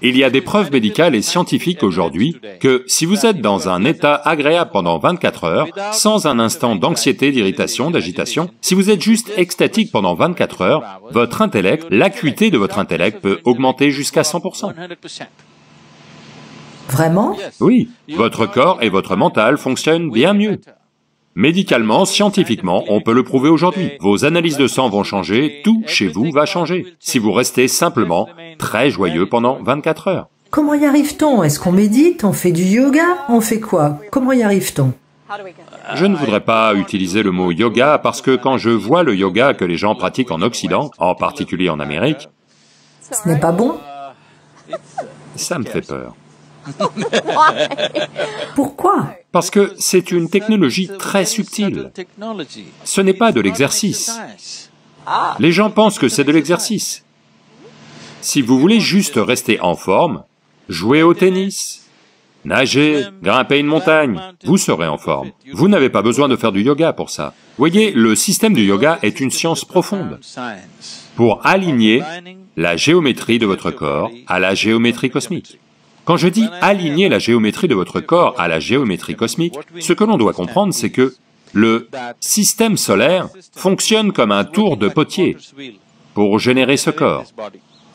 Il y a des preuves médicales et scientifiques aujourd'hui que si vous êtes dans un état agréable pendant 24 heures, sans un instant d'anxiété, d'irritation, d'agitation, si vous êtes juste extatique pendant 24 heures, votre intellect, l'acuité de votre intellect peut augmenter jusqu'à 100%. Vraiment? Oui, votre corps et votre mental fonctionnent bien mieux. Médicalement, scientifiquement, on peut le prouver aujourd'hui. Vos analyses de sang vont changer, tout chez vous va changer, si vous restez simplement très joyeux pendant 24 heures. Comment y arrive-t-on? Est-ce qu'on médite? On fait du yoga? On fait quoi? Comment y arrive-t-on? Je ne voudrais pas utiliser le mot yoga parce que quand je vois le yoga que les gens pratiquent en Occident, en particulier en Amérique, Ce n'est pas bon? ça me fait peur. Pourquoi? Parce que c'est une technologie très subtile. Ce n'est pas de l'exercice. Les gens pensent que c'est de l'exercice. Si vous voulez juste rester en forme, jouer au tennis, nager, grimper une montagne, vous serez en forme. Vous n'avez pas besoin de faire du yoga pour ça. Voyez, le système du yoga est une science profonde pour aligner la géométrie de votre corps à la géométrie cosmique. Quand je dis aligner la géométrie de votre corps à la géométrie cosmique, ce que l'on doit comprendre, c'est que le système solaire fonctionne comme un tour de potier pour générer ce corps.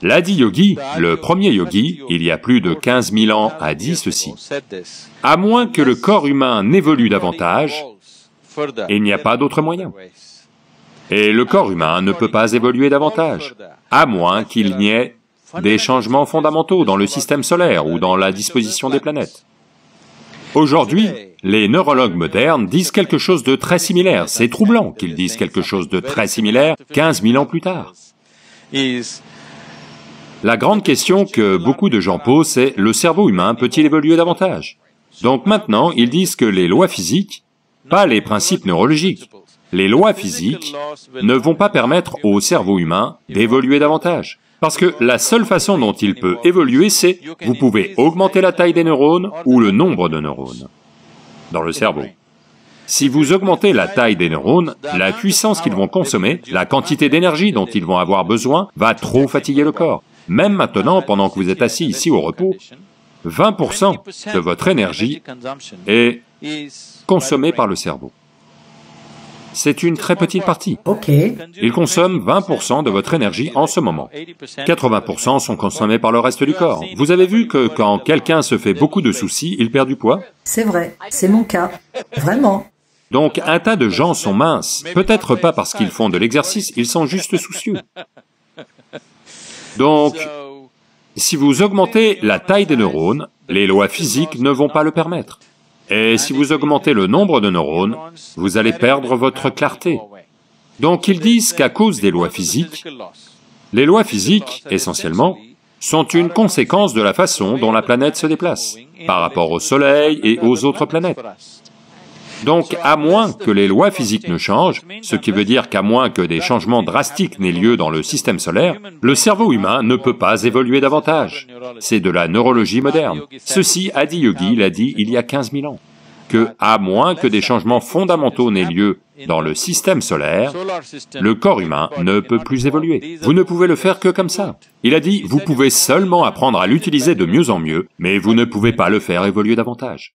L'Adi Yogi, le premier yogi, il y a plus de 15 000 ans, a dit ceci: à moins que le corps humain n'évolue davantage, il n'y a pas d'autre moyen. Et le corps humain ne peut pas évoluer davantage, à moins qu'il n'y ait des changements fondamentaux dans le système solaire ou dans la disposition des planètes. Aujourd'hui, les neurologues modernes disent quelque chose de très similaire. C'est troublant qu'ils disent quelque chose de très similaire 15 000 ans plus tard. La grande question que beaucoup de gens posent, c'est: le cerveau humain peut-il évoluer davantage? Donc maintenant, ils disent que les lois physiques, pas les principes neurologiques, les lois physiques ne vont pas permettre au cerveau humain d'évoluer davantage. Parce que la seule façon dont il peut évoluer, c'est vous pouvez augmenter la taille des neurones ou le nombre de neurones dans le cerveau. Si vous augmentez la taille des neurones, la puissance qu'ils vont consommer, la quantité d'énergie dont ils vont avoir besoin, va trop fatiguer le corps. Même maintenant, pendant que vous êtes assis ici au repos, 20% de votre énergie est consommée par le cerveau. C'est une très petite partie. Ok. Il consomme 20% de votre énergie en ce moment. 80% sont consommés par le reste du corps. Vous avez vu que quand quelqu'un se fait beaucoup de soucis, il perd du poids? C'est vrai, c'est mon cas. Vraiment. Donc un tas de gens sont minces, peut-être pas parce qu'ils font de l'exercice, ils sont juste soucieux. Donc, si vous augmentez la taille des neurones, les lois physiques ne vont pas le permettre. Et si vous augmentez le nombre de neurones, vous allez perdre votre clarté. Donc ils disent qu'à cause des lois physiques, les lois physiques, essentiellement, sont une conséquence de la façon dont la planète se déplace, par rapport au Soleil et aux autres planètes. Donc, à moins que les lois physiques ne changent, ce qui veut dire qu'à moins que des changements drastiques n'aient lieu dans le système solaire, le cerveau humain ne peut pas évoluer davantage. C'est de la neurologie moderne. Ceci, Adi Yogi l'a dit il y a 15 000 ans, que à moins que des changements fondamentaux n'aient lieu dans le système solaire, le corps humain ne peut plus évoluer. Vous ne pouvez le faire que comme ça. Il a dit, vous pouvez seulement apprendre à l'utiliser de mieux en mieux, mais vous ne pouvez pas le faire évoluer davantage.